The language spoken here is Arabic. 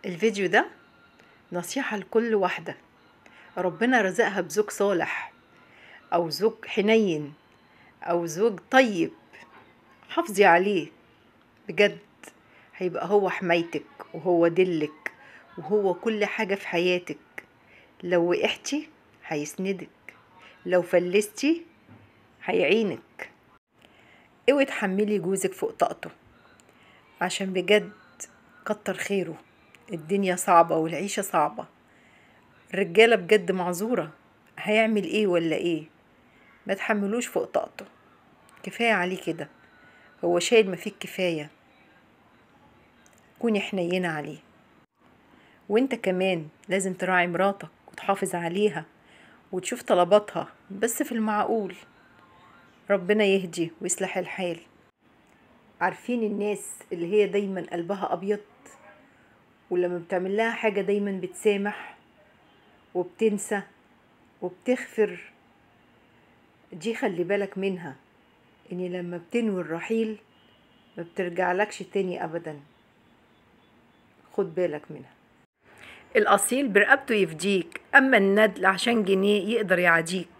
الفيديو ده نصيحة لكل واحدة ربنا رزقها بزوج صالح أو زوج حنين أو زوج طيب. حافظي عليه بجد، هيبقى هو حمايتك وهو دلك وهو كل حاجة في حياتك. لو وقعتي هيسندك، لو فلستي هيعينك. اوعي تحملي جوزك فوق طاقته، عشان بجد كتر خيره. الدنيا صعبة والعيشة صعبة، الرجالة بجد معذورة. هيعمل ايه ولا ايه؟ ما تحملوش فوق طاقته، كفاية عليه كده. هو شايل ما فيك كفاية. كوني حنينة عليه. وانت كمان لازم تراعي مراتك وتحافظ عليها وتشوف طلباتها بس في المعقول. ربنا يهدي ويصلح الحال. عارفين الناس اللي هي دايما قلبها أبيض، ولما بتعمل لها حاجة دايما بتسامح وبتنسى وبتغفر؟ دي خلي بالك منها، ان لما بتنوي الرحيل ما بترجعلكش تاني ابدا. خد بالك منها. الأصيل برقبته يفديك، أما الندل عشان جنيه يقدر يعاديك.